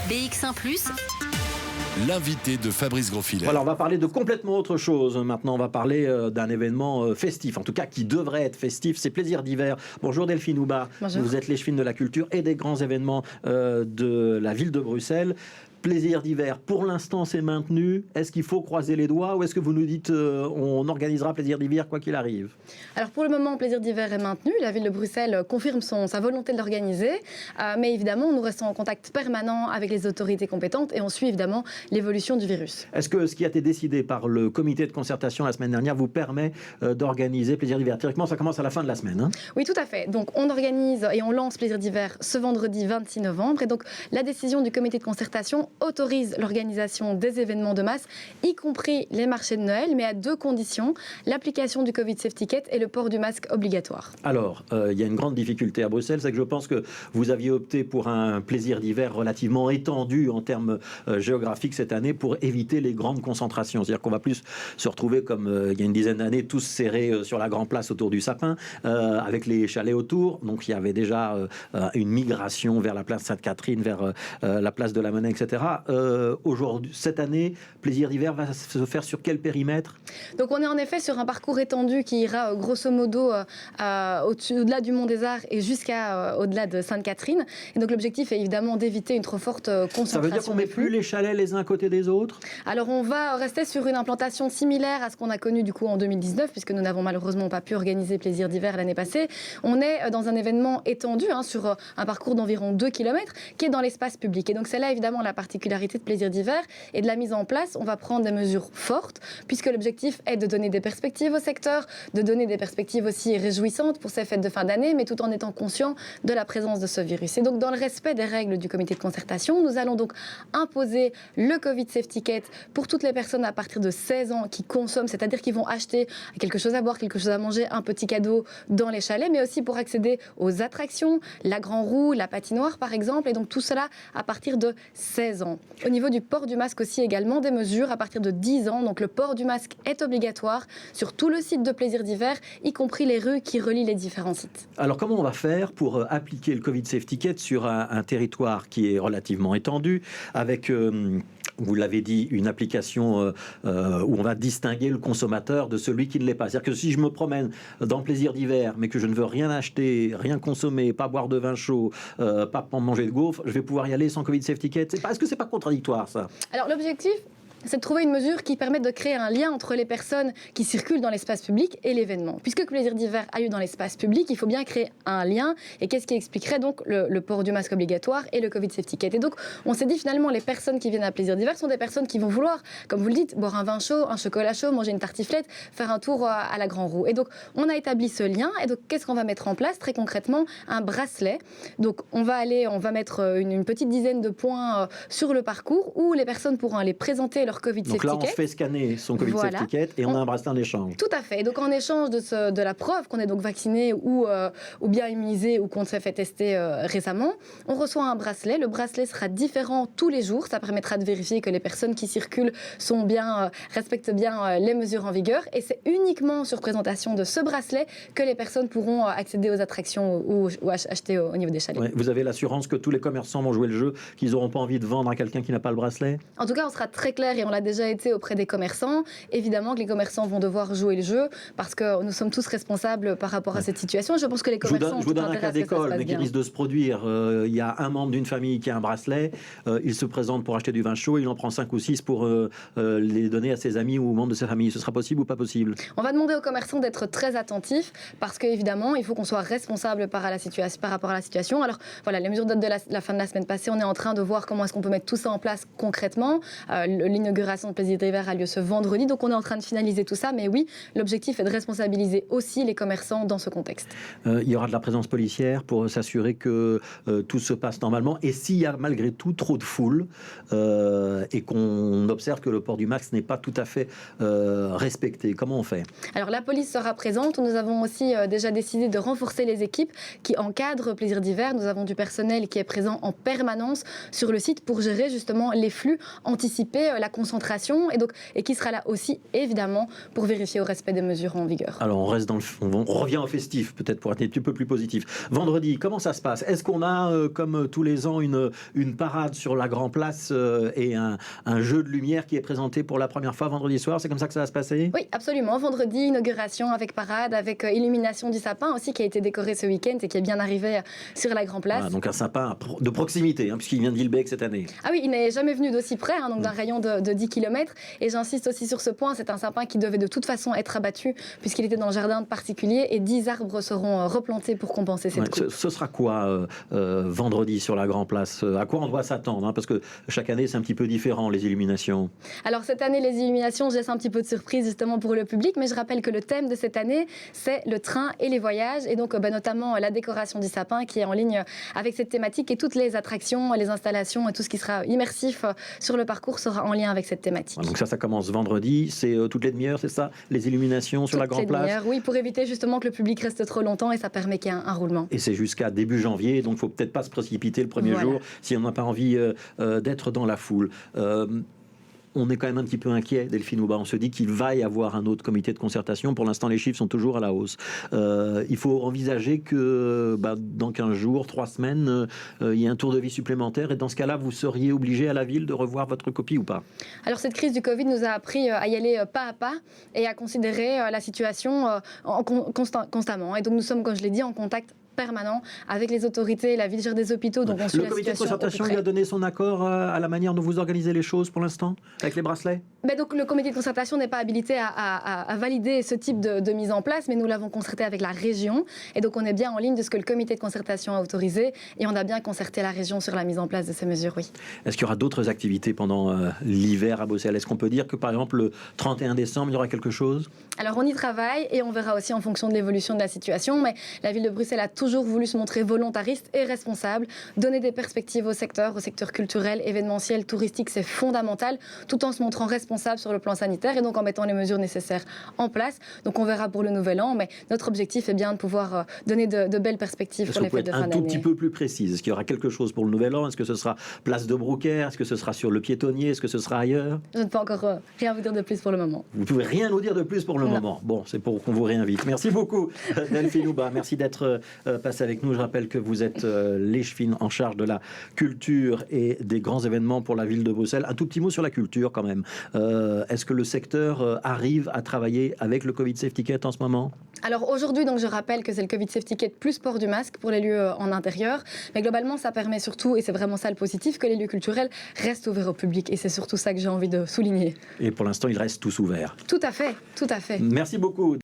BX1 +, l'invité de Fabrice Grosfilet. Voilà, on va parler de complètement autre chose. Maintenant, on va parler d'un événement festif, en tout cas qui devrait être festif, c'est Plaisirs d'hiver. Bonjour Delphine Houba. Bonjour. Vous êtes l'échevine de la culture et des grands événements de la ville de Bruxelles. Plaisirs d'hiver, pour l'instant, c'est maintenu. Est-ce qu'il faut croiser les doigts ou est-ce que vous nous dites on organisera Plaisir d'hiver quoi qu'il arrive? Alors pour le moment, Plaisir d'hiver est maintenu. La ville de Bruxelles confirme sa volonté de l'organiser. Mais évidemment, nous restons en contact permanent avec les autorités compétentes et on suit évidemment l'évolution du virus. Est-ce que ce qui a été décidé par le comité de concertation la semaine dernière vous permet d'organiser Plaisir d'hiver? Théoriquement, ça commence à la fin de la semaine. Hein? Oui, tout à fait. Donc on organise et on lance Plaisir d'hiver ce vendredi 26 novembre. Et donc la décision du comité de concertation autorise l'organisation des événements de masse, y compris les marchés de Noël, mais à deux conditions, l'application du Covid Safety Kit et le port du masque obligatoire. Alors, il y a une grande difficulté à Bruxelles, c'est que je pense que vous aviez opté pour un plaisir d'hiver relativement étendu en termes géographiques cette année pour éviter les grandes concentrations. C'est-à-dire qu'on va plus se retrouver comme il y a une dizaine d'années, tous serrés sur la grande place autour du sapin, avec les chalets autour. Donc il y avait déjà une migration vers la place Sainte-Catherine, vers la place de la Monnaie, etc. Aujourd'hui, cette année, Plaisir d'hiver va se faire sur quel périmètre? Donc on est en effet sur un parcours étendu qui ira grosso modo au-delà du Mont des Arts et jusqu'à au-delà de Sainte-Catherine. Et donc l'objectif est évidemment d'éviter une trop forte concentration. Ça veut dire qu'on ne met plus les chalets les uns à côté des autres? Alors on va rester sur une implantation similaire à ce qu'on a connu du coup en 2019, puisque nous n'avons malheureusement pas pu organiser Plaisir d'hiver l'année passée. On est dans un événement étendu sur un parcours d'environ 2 km qui est dans l'espace public. Et donc c'est là évidemment la particularité de Plaisir d'hiver et de la mise en place. On va prendre des mesures fortes, puisque l'objectif est de donner des perspectives au secteur, de donner des perspectives aussi réjouissantes pour ces fêtes de fin d'année, mais tout en étant conscient de la présence de ce virus. Et donc dans le respect des règles du comité de concertation, nous allons donc imposer le Covid Safety Kit pour toutes les personnes à partir de 16 ans qui consomment, c'est-à-dire qui vont acheter quelque chose à boire, quelque chose à manger, un petit cadeau dans les chalets, mais aussi pour accéder aux attractions, la Grand Roue, la patinoire par exemple, et donc tout cela à partir de 16 ans. Au niveau du port du masque aussi également, des mesures à partir de 10 ans, donc le port du masque est obligatoire sur tout le site de Plaisir d'hiver, y compris les rues qui relient les différents sites. Alors comment on va faire pour appliquer le Covid Safety Kit sur un territoire qui est relativement étendu, avec... vous l'avez dit, une application où on va distinguer le consommateur de celui qui ne l'est pas. C'est-à-dire que si je me promène dans Plaisir d'hiver, mais que je ne veux rien acheter, rien consommer, pas boire de vin chaud, pas manger de gaufres, je vais pouvoir y aller sans Covid Safety Kit. Est-ce que c'est pas contradictoire, ça? Alors l'objectif, c'est de trouver une mesure qui permette de créer un lien entre les personnes qui circulent dans l'espace public et l'événement. Puisque Plaisir d'hiver a lieu dans l'espace public, il faut bien créer un lien. Et qu'est-ce qui expliquerait donc le port du masque obligatoire et le Covid Safety Kit? Et donc, on s'est dit finalement, les personnes qui viennent à Plaisir d'hiver sont des personnes qui vont vouloir, comme vous le dites, boire un vin chaud, un chocolat chaud, manger une tartiflette, faire un tour à la Grand Roue. Et donc, on a établi ce lien. Et donc, qu'est-ce qu'on va mettre en place? Très concrètement, un bracelet. Donc, on va mettre une petite dizaine de points sur le parcours où les personnes pourront aller présenter leur Covid Safety Kit. Donc là, on fait scanner son Covid Safety Kit et on a un bracelet en échange. Tout à fait. Et donc en échange de la preuve qu'on est donc vacciné ou bien immunisé ou qu'on s'est fait tester récemment, on reçoit un bracelet. Le bracelet sera différent tous les jours. Ça permettra de vérifier que les personnes qui circulent respectent bien les mesures en vigueur. Et c'est uniquement sur présentation de ce bracelet que les personnes pourront accéder aux attractions ou acheter au niveau des chalets. Ouais, vous avez l'assurance que tous les commerçants vont jouer le jeu, qu'ils n'auront pas envie de vendre à quelqu'un qui n'a pas le bracelet? En tout cas, on sera très clair et on l'a déjà été auprès des commerçants. Évidemment que les commerçants vont devoir jouer le jeu parce que nous sommes tous responsables par rapport à cette situation. Je pense que les commerçants je vous donne un cas d'école, mais qui risque de se produire. Il y a un membre d'une famille qui a un bracelet, il se présente pour acheter du vin chaud, il en prend 5 ou 6 pour les donner à ses amis ou aux membres de sa famille. Ce sera possible ou pas possible? On va demander aux commerçants d'être très attentifs parce qu'évidemment, il faut qu'on soit responsable par rapport à la situation. Alors voilà, les mesures datent de la fin de la semaine passée. On est en train de voir comment est-ce qu'on peut mettre tout ça en place concrètement. L'inauguration de Plaisir d'hiver a lieu ce vendredi, donc on est en train de finaliser tout ça. Mais oui, l'objectif est de responsabiliser aussi les commerçants dans ce contexte. Il y aura de la présence policière pour s'assurer que tout se passe normalement. Et s'il y a malgré tout trop de foule et qu'on observe que le port du masque n'est pas tout à fait respecté, comment on fait? Alors la police sera présente. Nous avons aussi déjà décidé de renforcer les équipes qui encadrent Plaisir d'hiver. Nous avons du personnel qui est présent en permanence sur le site pour gérer justement les flux, anticiper la concentration et qui sera là aussi, évidemment, pour vérifier au respect des mesures en vigueur. Alors, on revient au festif, peut-être pour être un petit peu plus positif. Vendredi, comment ça se passe? Est-ce qu'on a, comme tous les ans, une parade sur la Grand Place et un jeu de lumière qui est présenté pour la première fois vendredi soir? C'est comme ça que ça va se passer? Oui, absolument. Vendredi, inauguration avec parade, avec illumination du sapin aussi, qui a été décoré ce week-end et qui est bien arrivé sur la Grand Place. Ah, donc un sapin de proximité, puisqu'il vient de Vilbec cette année. Ah oui, il n'est jamais venu d'aussi près, donc d'un rayon de 10 km. Et j'insiste aussi sur ce point, c'est un sapin qui devait de toute façon être abattu, puisqu'il était dans le jardin de particulier, et 10 arbres seront replantés pour compenser cette coupe. Ce sera quoi vendredi sur la Grand Place? À quoi on doit s'attendre, parce que chaque année c'est un petit peu différent, les illuminations. Alors cette année, les illuminations, je laisse un petit peu de surprise justement pour le public, mais je rappelle que le thème de cette année, c'est le train et les voyages, et donc notamment la décoration du sapin qui est en ligne avec cette thématique, et toutes les attractions, les installations et tout ce qui sera immersif sur le parcours sera en lien avec cette thématique. Donc ça commence vendredi, c'est toutes les demi-heures, c'est ça? Les illuminations sur la Grand Place? Oui, pour éviter justement que le public reste trop longtemps, et ça permet qu'il y ait un roulement. Et c'est jusqu'à début janvier, donc il ne faut peut-être pas se précipiter le premier jour si on n'a pas envie d'être dans la foule. On est quand même un petit peu inquiet, Delphine Houbat. On se dit qu'il va y avoir un autre comité de concertation. Pour l'instant, les chiffres sont toujours à la hausse. Il faut envisager que dans 15 jours, 3 semaines, il y ait un tour de vie supplémentaire. Et dans ce cas-là, vous seriez obligé à la ville de revoir votre copie ou pas? Alors cette crise du Covid nous a appris à y aller pas à pas et à considérer la situation constamment. Et donc nous sommes, comme je l'ai dit, en contact permanent avec les autorités, la ville gère des hôpitaux, donc on suit la situation. Le comité de concertation, il a donné son accord à la manière dont vous organisez les choses pour l'instant, avec les bracelets? Donc le comité de concertation n'est pas habilité à valider ce type de mise en place, mais nous l'avons concerté avec la région, et donc on est bien en ligne de ce que le comité de concertation a autorisé, et on a bien concerté la région sur la mise en place de ces mesures, oui. Est-ce qu'il y aura d'autres activités pendant l'hiver à Bruxelles? Est-ce qu'on peut dire que par exemple le 31 décembre, il y aura quelque chose? Alors on y travaille, et on verra aussi en fonction de l'évolution de la situation, mais la ville de Bruxelles a toujours voulu se montrer volontariste et responsable, donner des perspectives au secteur culturel, événementiel, touristique, c'est fondamental, tout en se montrant responsable sur le plan sanitaire et donc en mettant les mesures nécessaires en place. Donc on verra pour le nouvel an, mais notre objectif est bien de pouvoir donner de belles perspectives pour les fêtes de fin d'année. Un tout petit peu plus précise, est-ce qu'il y aura quelque chose pour le nouvel an? Est-ce que ce sera place de Brouckère? Est-ce que ce sera sur le piétonnier? Est-ce que ce sera ailleurs? Je ne peux encore rien vous dire de plus pour le moment. Vous ne pouvez rien nous dire de plus pour le moment? Bon, c'est pour qu'on vous réinvite. Merci beaucoup Delphine Houbat, merci d'être passé avec nous. Je rappelle que vous êtes l'échevine en charge de la culture et des grands événements pour la ville de Bruxelles. Un tout petit mot sur la culture quand même. Est-ce que le secteur arrive à travailler avec le Covid Safe Ticket en ce moment? Alors aujourd'hui, donc je rappelle que c'est le Covid Safe Ticket plus port du masque pour les lieux en intérieur. Mais globalement, ça permet surtout, et c'est vraiment ça le positif, que les lieux culturels restent ouverts au public. Et c'est surtout ça que j'ai envie de souligner. Et pour l'instant, ils restent tous ouverts. Tout à fait, tout à fait. Merci beaucoup.